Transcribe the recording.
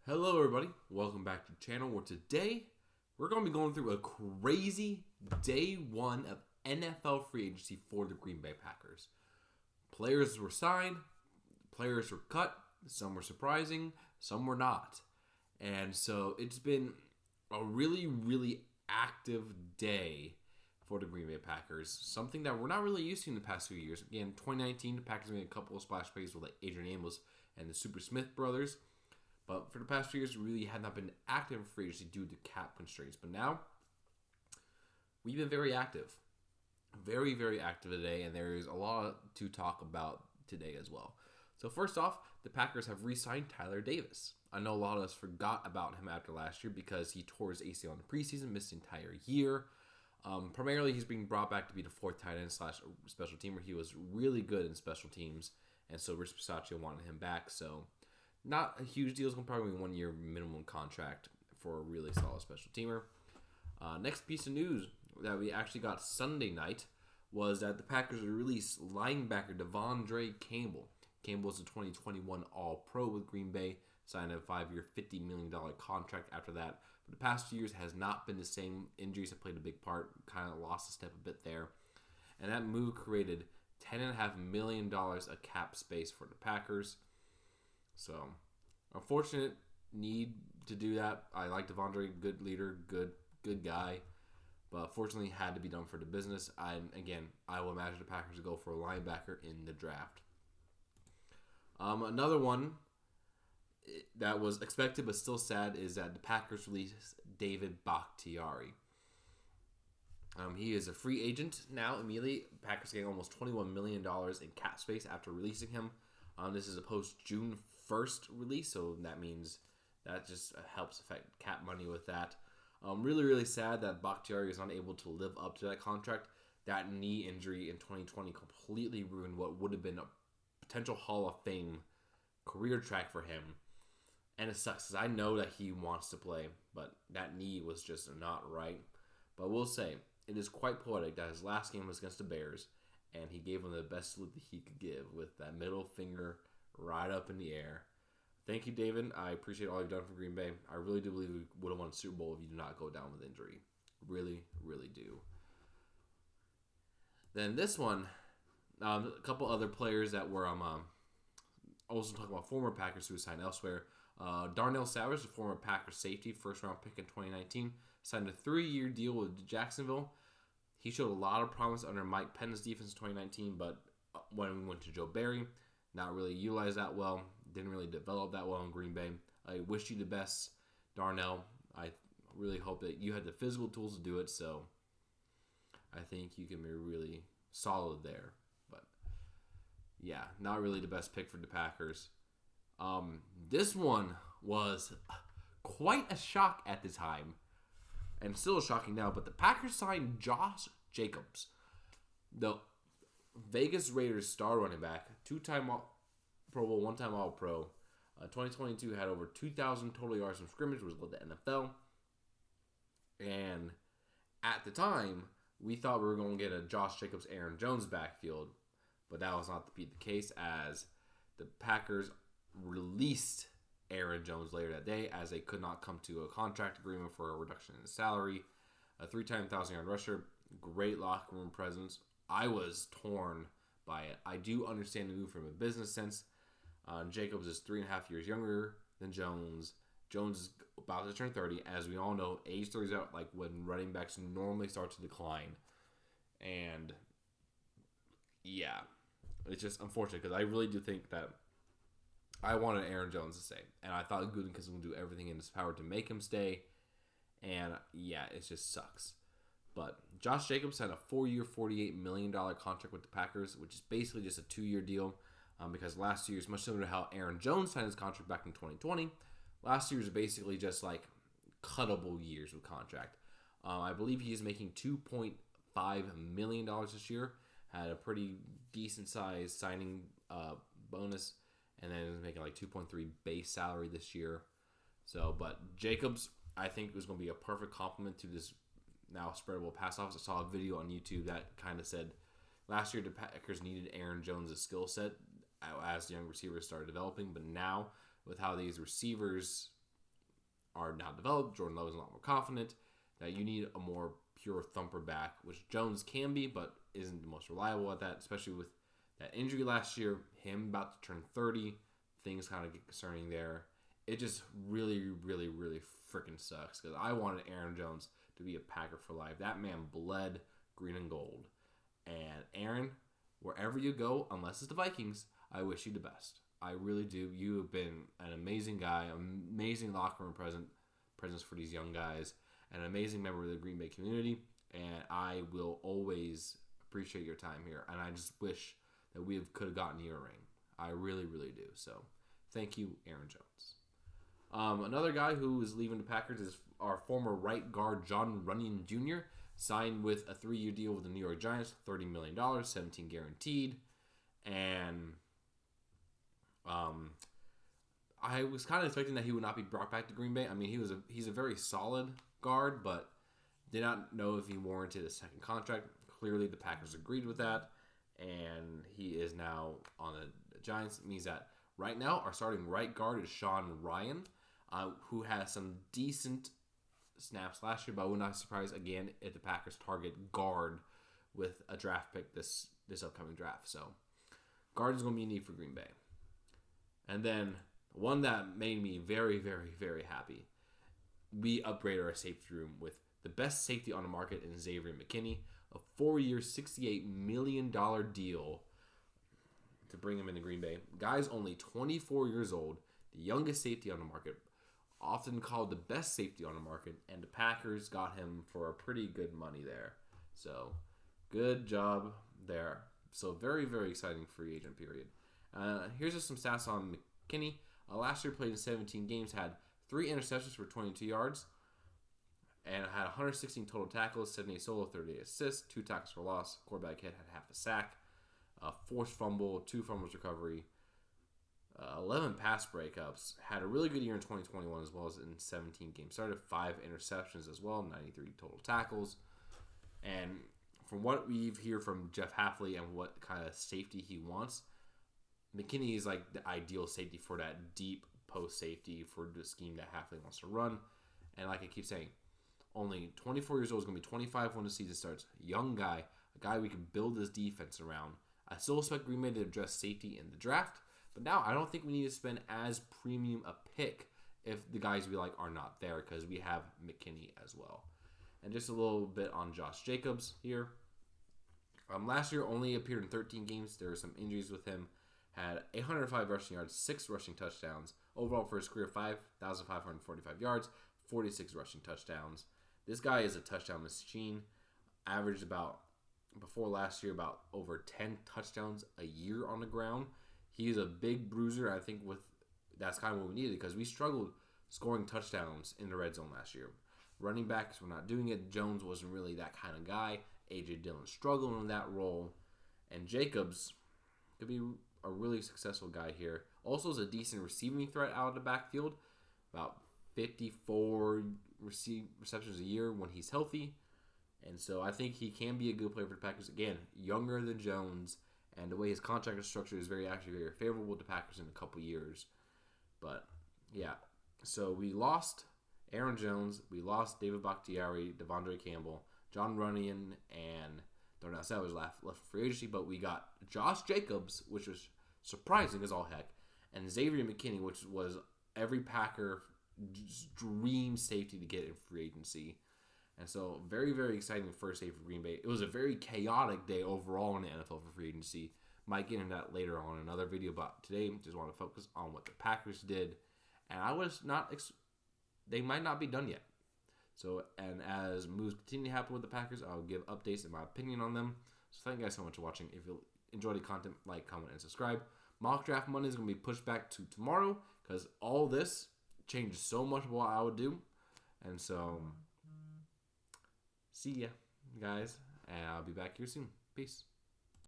Hello everybody, welcome back to the channel where today we're going to be going through a crazy day one of NFL free agency for the Green Bay Packers. Players were signed, players were cut, some were surprising, some were not. And so it's been a really active day for the Green Bay Packers, something that we're not really used to in the past few years. Again, 2019, the Packers made a couple of splash plays with like Adrian Amos and the Super Smith brothers. But for the past few years, we really had not been active in free agency due to cap constraints. But now, we've been very active. Very active today, and there is a lot to talk about today as well. So first off, the Packers have re-signed Tyler Davis. I know a lot of us forgot about him after last year because he tore his ACL in the preseason, missed the entire year. Primarily, he's being brought back to be the fourth tight end / special teamer. He was really good in special teams, and so Rich Bisaccia wanted him back. So not a huge deal. It's going to probably be a 1 year minimum contract for a really solid special teamer. Next piece of news that we actually got Sunday night was that the Packers released linebacker Devondre Campbell. Campbell is a 2021 All-Pro with Green Bay, signed a 5-year, $50 million contract after that. But the past 2 years has not been the same. Injuries have played a big part, kind of lost a step a bit there. And that move created $10.5 million of cap space for the Packers. So, unfortunate need to do that. I like Devondre, good leader, good guy, but fortunately had to be done for the business. I will imagine the Packers will go for a linebacker in the draft. Another one that was expected but still sad is that the Packers released David Bakhtiari. He is a free agent now immediately. Packers getting almost $21 million in cap space after releasing him. This is a post-June 1st release, so that means that just helps affect cap money with that. Really sad that Bakhtiari is unable to live up to that contract. That knee injury in 2020 completely ruined what would have been a potential Hall of Fame career track for him. And it sucks because I know that he wants to play, but that knee was just not right. But we'll say, it is quite poetic that his last game was against the Bears, and he gave them the best salute that he could give with that middle finger right up in the air. Thank you, David. I appreciate all you've done for Green Bay. I really do believe we would have won the Super Bowl if you do not go down with injury. Really do. Then this one, a couple other players that were also talking about former Packers who signed elsewhere. Darnell Savage, the former Packers safety, first-round pick in 2019, signed a 3-year deal with Jacksonville. He showed a lot of promise under Mike Pence's defense in 2019, but when we went to Joe Barry, not really utilized that well. Didn't really develop that well in Green Bay. I wish you the best, Darnell. I really hope that you had the physical tools to do it, so I think you can be really solid there. But, yeah, not really the best pick for the Packers. This one was quite a shock at the time, and still shocking now, but the Packers signed Josh Jacobs, the Vegas Raiders star running back, 2-time Pro Bowl, 1-time All-Pro. 2022 had over 2,000 total yards from scrimmage, was led the NFL. And at the time, we thought we were going to get a Josh Jacobs, Aaron Jones backfield, but that was not to be the case as the Packers released Aaron Jones later that day as they could not come to a contract agreement for a reduction in his salary. A 3-time 1,000-yard rusher, great locker room presence. I was torn by it. I do understand the move from a business sense. Jacobs is 3.5 years younger than Jones. Jones is about to turn 30. As we all know, age 30 is out like when running backs normally start to decline. And yeah, it's just unfortunate because I really do think that I wanted Aaron Jones to stay. And I thought Gutekunst would do everything in his power to make him stay. And yeah, it just sucks. But Josh Jacobs had a 4-year, $48 million contract with the Packers, which is basically just a 2-year deal. Because last year is much similar to how Aaron Jones signed his contract back in 2020. Last year is basically just like cuttable years of contract. I believe he's making $2.5 million this year. Had a pretty decent size signing bonus. And then is making like 2.3 base salary this year. So, but Jacobs, I think, was going to be a perfect complement to this now spreadable pass offense. I saw a video on YouTube that kind of said last year the Packers needed Aaron Jones' skill set as young receivers started developing, but now with how these receivers are now developed. Jordan Love is a lot more confident. That you need a more pure thumper back, which Jones can be, but isn't the most reliable at that, especially with that injury last year. Him about to turn 30, things kind of get concerning there. It just really, really, really freaking sucks because I wanted Aaron Jones to be a Packer for life. That man bled green and gold. And Aaron, wherever you go, unless it's the Vikings, I wish you the best. I really do. You have been an amazing guy, amazing locker room presence for these young guys, an amazing member of the Green Bay community, and I will always appreciate your time here. And I just wish that we could have gotten you a ring. I really, really do. So, thank you, Aaron Jones. Another guy who is leaving the Packers is our former right guard, John Runyan Jr., signed with a 3-year deal with the New York Giants, $30 million, $17 guaranteed. And I was kind of expecting that he would not be brought back to Green Bay. I mean, he's a very solid guard, but did not know if he warranted a second contract. Clearly, the Packers agreed with that, and he is now on the Giants. It means that right now, our starting right guard is Sean Ryan, who has some decent snaps last year, but I would not be surprised again if the Packers target guard with a draft pick this upcoming draft. So, guard is going to be a need for Green Bay. And then one that made me very, very, very happy. We upgraded our safety room with the best safety on the market in Xavier McKinney, a 4-year, $68 million deal to bring him into Green Bay. Guy's only 24 years old, the youngest safety on the market, often called the best safety on the market, and the Packers got him for a pretty good money there. So, good job there. So, very, very exciting free agent period. Here's just some stats on McKinney. Last year, played in 17 games, had 3 interceptions for 22 yards, and had 116 total tackles, 78 solo, 38 assists, 2 tackles for loss. Quarterback hit, had half a sack, forced fumble, 2 fumbles recovery, 11 pass breakups. Had a really good year in 2021 as well as in 17 games. Started 5 interceptions as well, 93 total tackles. And from what we hear from Jeff Hafley and what kind of safety he wants, McKinney is like the ideal safety for that deep post safety for the scheme that Hafley wants to run. And like I keep saying, only 24 years old, is going to be 25 when the season starts. Young guy, a guy we can build this defense around. I still expect Green Bay to address safety in the draft, but now I don't think we need to spend as premium a pick if the guys we like are not there because we have McKinney as well. And just a little bit on Josh Jacobs here. Last year only appeared in 13 games. There were some injuries with him. Had 805 rushing yards, 6 rushing touchdowns. Overall for his career, 5,545 yards, 46 rushing touchdowns. This guy is a touchdown machine. Averaged about, before last year, about over 10 touchdowns a year on the ground. He's a big bruiser. I think that's kind of what we needed because we struggled scoring touchdowns in the red zone last year. Running backs were not doing it. Jones wasn't really that kind of guy. A.J. Dillon struggled in that role. And Jacobs could be a really successful guy here. Also is a decent receiving threat out of the backfield. About 54 receptions a year when he's healthy. And so I think he can be a good player for the Packers. Again, younger than Jones. And the way his contract is structured is very favorable to Packers in a couple years. But, yeah. So we lost Aaron Jones. We lost David Bakhtiari, Devondre Campbell, John Runyan, and Darnell Savage left for free agency. But we got Josh Jacobs, which was surprising as all heck, and Xavier McKinney, which was every Packer dream safety to get in free agency. And so, very, very exciting first day for Green Bay. It was a very chaotic day overall in the NFL for free agency. Might get into that later on in another video, but today, just want to focus on what the Packers did. And I was not, they might not be done yet. So, and as moves continue to happen with the Packers, I'll give updates and my opinion on them. So, thank you guys so much for watching. If you enjoyed the content, like, comment, and subscribe. Mock Draft Monday is going to be pushed back to tomorrow because all this changes so much of what I would do. And so, see ya, guys. And I'll be back here soon. Peace.